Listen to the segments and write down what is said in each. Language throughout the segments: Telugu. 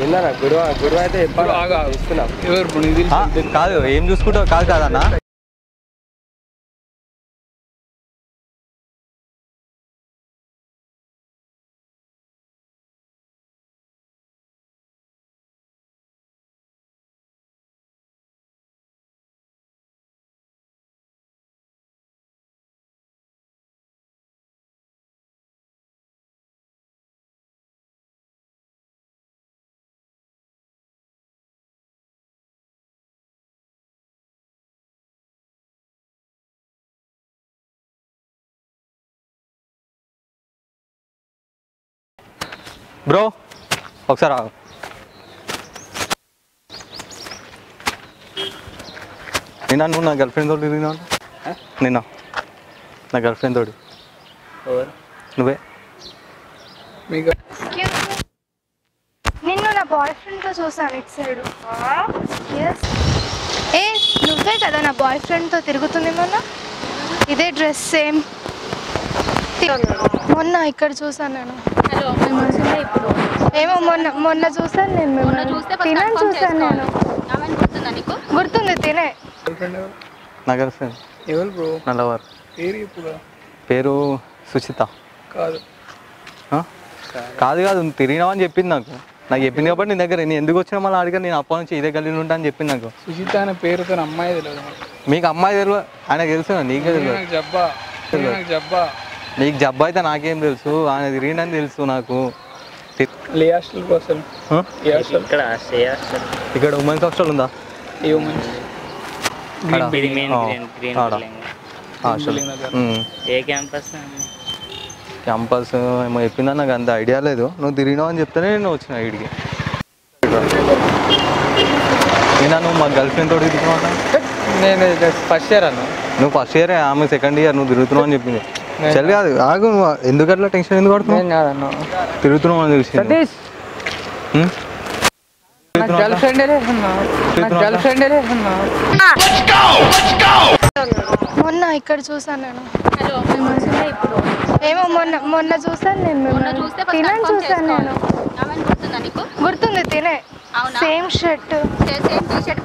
గురువు అయితే కాదు ఏం చూసుకుంటావు కాదు కాదన్నా బ్రో ఒకసారి ఆగు నిన్న నువ్వు నా గర్ల్ ఫ్రెండ్ తోటి తిరిగినా నిన్న నా గర్ల్ ఫ్రెండ్ తోటి నువ్వే నిన్ను నా బాయ్ ఫ్రెండ్తో చూసాను ఇటు సైడ్ ఏ నువ్వే కదా నా బాయ్ ఫ్రెండ్తో తిరుగుతుంది మొన్న ఇదే డ్రెస్ సేమ్ మొన్న ఇక్కడ చూసాను నేను ఏమో మొన్న చూసాను నేను తినని చూసాను నేను గుర్తుంది తినే నా గర్ల్ ఫ్రెండ్ నా లవర్ పేరు సుచిత కాదు నువ్వు తిరిగినావని చెప్పింది నాకు చెప్పింది కాబట్టి నీ దగ్గర నేను ఎందుకు వచ్చినా మళ్ళీ అడిగా నేను అప్పటి నుంచి ఇదే గల్లీలో ఉంటా అని చెప్పింది నాకు సుజిత అనే పేరుతో అమ్మాయి తెలియదు మీకు అమ్మాయి తెలియదు ఆయనకు తెలుసు నీకే తెలియదు నీకు జబ్బా అయితే నాకేం తెలుసు ఆయన తిరిగినని తెలుసు నాకు ఇక్కడ ఉమెన్స్ హాస్టల్ ఉందా క్యాంపస్ ఏమో చెప్పిందా నాకు అంత ఐడియా లేదు నువ్వు తిరిగినావు అని చెప్తేనే నేను వచ్చిన వీడికి నేనా నువ్వు మా గర్ల్ ఫ్రెండ్ తోటి తిరుగుతున్నావు నేను ఫస్ట్ ఇయర్ అన్న నువ్వు ఫస్ట్ ఇయర్ ఆమె సెకండ్ ఇయర్ నువ్వు తిరుగుతున్నావు అని చెప్పింది చలి కాదు ఆగు ఎందుకు అట్లా టెన్షన్ ఎందుకు పడుతున్నావు తిరుగుతున్నావు అని తెలిసి మొన్న ఇక్కడ చూసాను నేను ఏమో మొన్న చూసాను నేను తినని చూసాను నేను గుర్తుంది తినే సేమ్ షర్ట్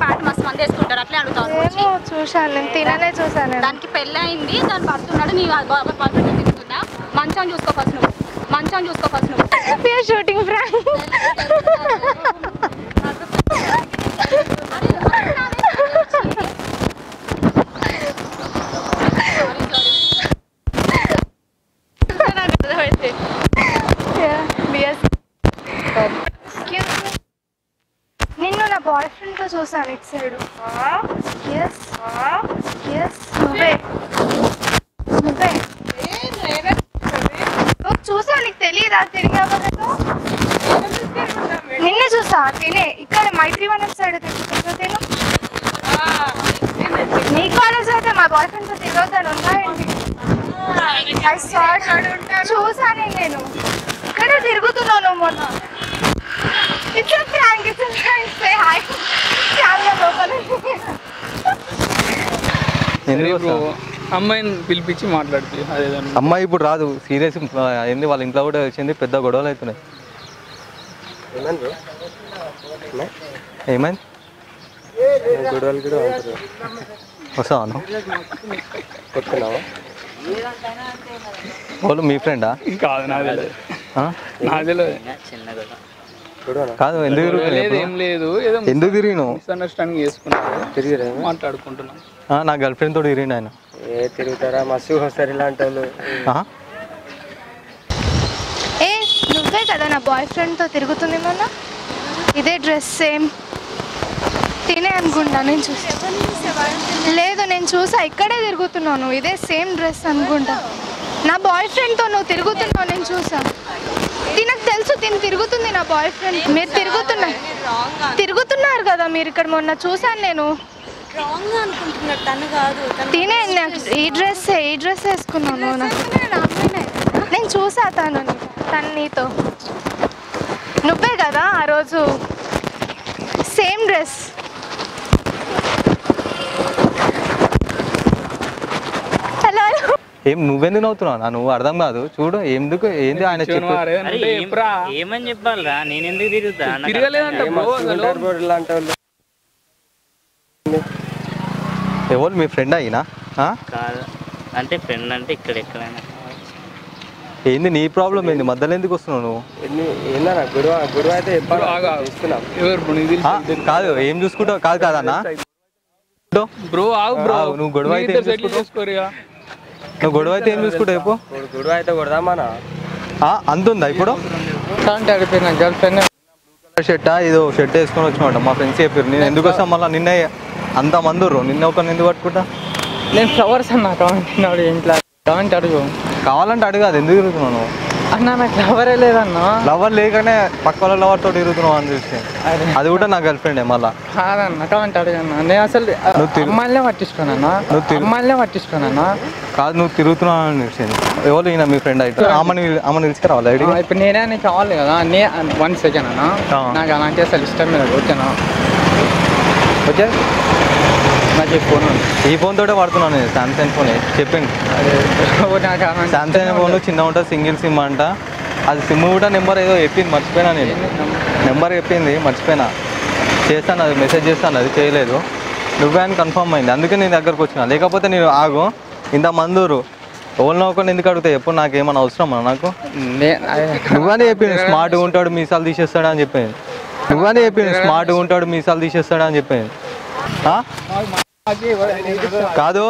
ప్యాంట్ మస్తు మంది వేసుకుంటారు అట్లే అడుగుతాను ఏమో చూసాను నేను తిననే చూసాను దానికి పెళ్ళి అయింది దాని పడుతున్నాడు నీ పడుతుందా మంచం చూసుకో ఫస్ట్ నువ్వు షూటింగ్ ఫ్రాంక్ నిన్ను నా బాయ్ ఫ్రెండ్తో చూసాను ఇటు సైడ్ నువ్వే చూసా నీకు తెలియదా తిరిగావా నిన్నే చూసా తినే ఇక్కడ మైత్రివనం సైడ్ తిను నీ కాలేజ్ అయితే మా బాయ్ ఫ్రెండ్తో తిరగొద్దని ఉన్నాయండి చూసాను నేను ఇక్కడే తిరుగుతున్నాను మొన్న అమ్మాయిని పిలిపించి మాట్లాడుతుంది అమ్మాయి ఇప్పుడు రాదు సీరియస్ ఏంది వాళ్ళ ఇంట్లో కూడా వచ్చింది పెద్ద గొడవలు అవుతున్నాయి ఏమైంది వస్తావా వాళ్ళు మీ ఫ్రెండా కాదు నాదే కాదు ఎందుకు ఏం లేదు ఎందుకు తిరిగినావు మిస్అండర్స్టాండింగ్ చేసుకున్నాను మాట్లాడుకుంటున్నాం నా గర్ల్ ఫ్రెండ్ తోటి తిరిగిండు ఆయన తిరుగుతారా మస్తు వస్తారు ఇలాంటి వాళ్ళు ఏ నువ్వే కదా నా బాయ్ ఫ్రెండ్తో తిరుగుతుంది మొన్న ఇదే డ్రెస్ సేమ్ తినే అనుకుంటా నేను లేదు నేను చూసా ఇక్కడే తిరుగుతున్నాను ఇదే సేమ్ డ్రెస్ అనుకుంటా నా బాయ్ ఫ్రెండ్తో నువ్వు తిరుగుతున్నావు నేను చూసా తినకు తెలుసు తిరుగుతుంది నా బాయ్ ఫ్రెండ్ మీరు తిరుగుతున్నారు కదా మీరు ఇక్కడ మొన్న చూసాను నేను తినే ఈ డ్రెస్ వేసుకున్నాను నేను చూసా తను నీతో నువ్వే కదా ఆ రోజు సేమ్ డ్రెస్ హలో ఏం నువ్వెందుకు నవ్వుతున్నావు? నువ్వు అర్థం కాదు. చూడు ఎందుకు ఏంది ఆయన చెప్పు. ఏమని చెప్పాలరా? నేను ఎందుకు తిరుగుతా? తిరగలేదంట ఎవరు మీ ఫ్రెండ్ అయినా? కాదు అంటే ఫ్రెండ్ అంటే ఇక్కడ ఎక్కడైనా. ఏంది నీ ప్రాబ్లం ఏంది? మధ్యలో ఎందుకు వస్తున్నావు నువ్వు? గురువు అయితే కాదు ఏం చూసుకుంటావు? కాదు కాదన్నా బ్రో బ్రో నువ్వు గొడవ అయితే నువ్వు గొడవ అయితే ఏం చూసుకుంటావు చెప్పు. గొడవ అయితే కొడదామనా? అంతుందా ఇప్పుడు? గర్ల్ ఫ్రెండ్ షర్ట్ ఏదో షర్ట్ వేసుకొని వచ్చినమాట మా ఫ్రెండ్స్ చెప్పారు. నేను ఎందుకు వస్తాను మళ్ళీ? నిన్న అంతమంది నిన్న ఒకరిని ఎందుకు పట్టుకుంటా? నేను ఫ్లవర్స్ అన్నా కావాలంటున్నాడు ఇంట్లో కావాలంటే అడుగు. కావాలంటే అడుగు. ఎందుకు తిరుగుతున్నావు అన్న? నాకు లవరే లేదన్నా. లవర్ లేకనే పక్క వాళ్ళ లవర్ తోటి తిరుగుతున్నావు అని చూస్తే అది కూడా నా గర్ల్ ఫ్రెండే మళ్ళా. కాదన్న కావాలంటే అడుగన్నా. నేను అసలు అమ్మాయిలే పట్టించుకోనన్నా. అమ్మాయిలే పట్టించుకోనన్నా. కాదు నువ్వు తిరుగుతున్నావు అని చూసింది. ఎవరు ఈయన మీ ఫ్రెండ్ అయితే ఆమెను తీసుకురావాలి ఐడి. ఇప్పుడు నేనే నీకు కావాలి కదా. 1 సెకండ్ అన్నా. నాకు అలాంటి అసలు ఇష్టం లేదు. ఓకేనా? ఓకే నాకు ఈ ఫోన్ ఉంది. ఈ ఫోన్ తోటే వాడుతున్నాను నేను. సామ్సంగ్ ఫోన్ చెప్పింది. సామ్సంగ్ ఫోన్ చిన్న ఉంటుంది, సింగిల్ సిమ్ అంట. అది సిమ్ కూడా నెంబర్ ఏదో చెప్పింది, మర్చిపోయినా. నేను నెంబర్ చెప్పింది మర్చిపోయినా. చేస్తాను, అది మెసేజ్ చేస్తాను, అది చేయలేదు. నువ్వే అని కన్ఫర్మ్ అయింది, అందుకే నేను దగ్గరకు వచ్చిన. లేకపోతే నేను ఆగు ఇంత మందూరు ఎవరినో ఒకరిని ఎందుకు అడుగుతాయి ఎప్పుడు? నాకేమన్నా అవసరమా? నాకు నువ్వనే చెప్పింది స్మార్ట్గా ఉంటాడు మీసాలు తీసేస్తాడు అని చెప్పింది. నువ్వనే చెప్పింది స్మార్ట్గా ఉంటాడు మీసాలు తీసేస్తాడు అని చెప్పింది. కాదు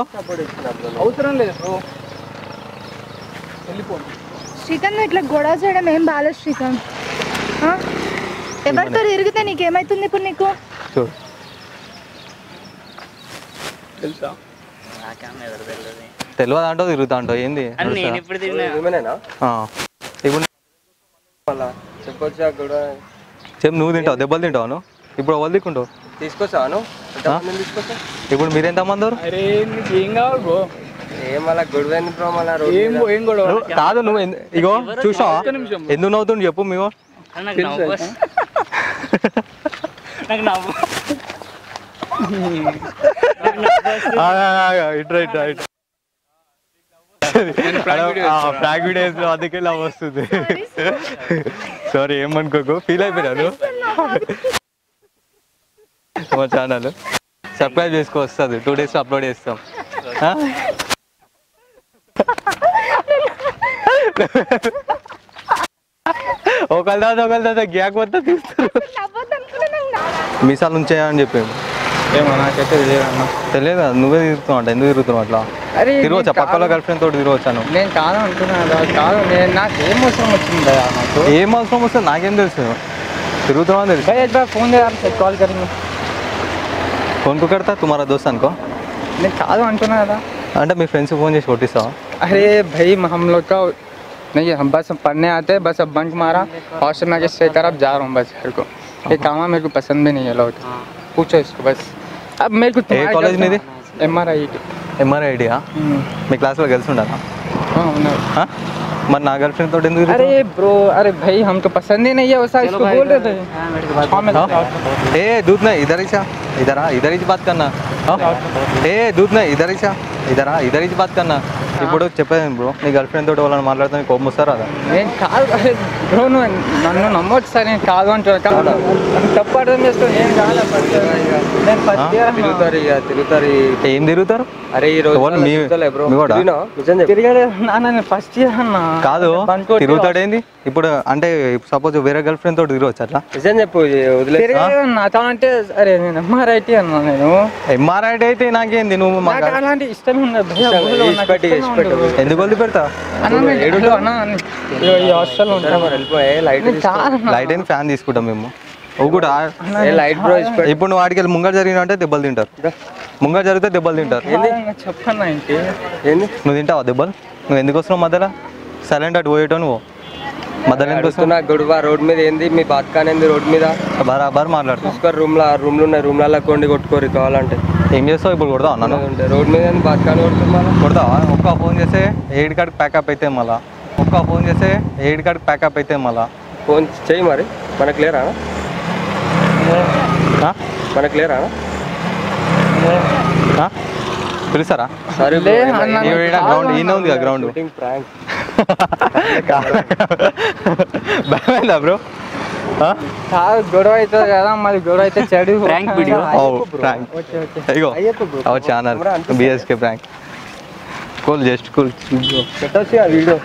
అవసరం లేదు. శ్రీకాంత్ నువ్వు ఇట్లా గొడవ చేయడం ఏం బాలేదు శ్రీకాంత్. ఎవరితో తిరిగితే నీకేమవుతుంది ఇప్పుడు? నీకు చూడు తెలుసా? తెలియదు అంటో తిరుగుతా అంటో ఏంది? నేను ఇప్పుడు ఇప్పుడు చెప్పు. నువ్వు తింటావు, దెబ్బలు తింటావు నువ్వు? ఇప్పుడు వాళ్ళు దిక్కుంటావు తీసుకొచ్చాను. ఇప్పుడు మీరెంత మంది? అరే నీకు ఏం కావాలి బ్రో? ఏమలా గొడవ బ్రో? మళ్ళీ ఏం గొడవ కాదు. నువ్వు ఇగో చూసావా ఎందుకు నవ్వుతుండు చెప్పు. మేము ఫ్రాగ్ వీడియోస్ అందుకే లవ్ వస్తుంది. సారీ ఏమనుకోకు, ఫీల్ అయిపోయినాను. మా ఛానల్ సబ్స్క్రైబ్ చేసుకో, వస్తుంది 2 days అప్లోడ్ చేస్తాం. ఒకళ్ళ తర్వాత గ్యాక్ మొత్తం తీస్తారు. మీసాలు ఉంచాయని చెప్పాము. ఏమో నాకైతే తెలియదు. నువ్వే తిరుగుతున్నావు అంట. ఎందుకు తిరుగుతున్నావు అట్లా? తిరగవచ్చా? పక్కల గర్ల్ ఫ్రెండ్ తోటి తిరగవచ్చాను. నేను కాదు అంటున్నాను. కాదు నాకు ఏం అవసరం వచ్చింది? నాకు ఏం అవసరం వస్తుంది నాకేం తెలుసు. తిరుగుతున్నావు అని తెలుసు. ఫోన్ కాల్ కరింగ్ ఫోన్ కు కడతా తుమారా దోస్త్ అనుకో. నేను కాదు అంటున్నా కదా. అంటే మీ ఫ్రెండ్స్ ఫోన్ చేసి కొట్టిస్తావా? अरे भाई हम लोग का नहीं, हम बस पढ़ने आते हैं, बस अब बंक मारा, हॉस्टल में आके स्टे कर, अब जा रहा हूँ बस घर को. ये काम मेरे को पसंद भी नहीं है. लोग पूछो इसको बस. अब मेरे को कॉलेज में MRIT MRIT మీ క్లాస్లో గర్ల్స్ ఉండాలా? మరి నా గర్ల్ ఫ్రెండ్ తోటి ఎందుకు? अरे ब्रो, अरे भाई हमको पसंद ही नहीं है वैसा. इसको बोल रहे थे. ए दूध नहीं इधर ही चा, इधर ही बात करना. ए दूध नहीं इधर ही चा, इधर ही बात करना. ఇప్పుడు చెప్పేది బ్రో, నీ గర్ల్ ఫ్రెండ్ తోటి వాళ్ళని మాట్లాడుతాను కోపం వస్తారా? నేను కాదు బ్రో, నన్ను నమ్మొచ్చు సార్. నేను కాదు అంటున్నా. తప్పు అర్థం చేస్తాను. నేను కాదు తిరుగుతారు. ఏం తిరుగుతారు? అరే ఈ రోజు ఫస్ట్ ఇయర్ అన్నా. కాదు తిరుగుతాడేంది ఇప్పుడు? అంటే సపోజ్ వేరే గర్ల్ ఫ్రెండ్ తోటి తిరగచ్చు అట్లా? నిజం చెప్పు. అంటే అరే నేను MRIT అన్నా. నేను MRIT అయితే నాకేంది? నువ్వు అలాంటి ఇష్టం ఉండదు. ఎందుకు వదిలి పెడతా? లైట్ అయిన ఫ్యాన్ తీసుకుంటాం మేము. కూడా ఇప్పుడు నువ్వు వాడికి వెళ్ళి ముంగట జరిగిన అంటే దెబ్బలు తింటారు. ముంగట జరిగితే దెబ్బలు తింటారు. చెప్పన్నా నువ్వు తింటావా దెబ్బలు? నువ్వు ఎందుకు వస్తున్నావు మధ్యలో? సైలెంట్ అటు పోయేటో నువ్వు మధ్యలో ఎందుకు వస్తున్నావు? గొడవ రోడ్ మీద ఏంది? మీ బాత్కానేంది రోడ్ మీద? బరాబర్ మాట్లాడుతా. రూమ్లో ఉన్నాయి, రూమ్లలో కొండి కొట్టుకోరు కావాలంటే. ఏం చేస్తావు ఇప్పుడు? కొడతావా నన్ను? రోడ్ మీద బాత్కాని కొడుతున్నా. కొడతావా? ఒక్క ఫోన్ చేస్తే 8 కాడికి ప్యాకప్ అయితే మళ్ళా. ఒక్క ఫోన్ చేస్తే 8 కాడికి ప్యాకప్ అయితే మళ్ళా. ఫోన్ చెయ్యి మరి. మనకు లేరా? మనకు లేరా? పిలుస్తారా లే అన్న, గ్రౌండ్ ఈయన ఉంది గ్రౌండ్ భయమైందా బ్రో కాదు, గొడవ అవుతుంది కదా, మరి గొడవ అయితే చెడు prank video. Prank ego our channel BSK prank cool just cool పెట్టొచ్చు ఆ వీడియో.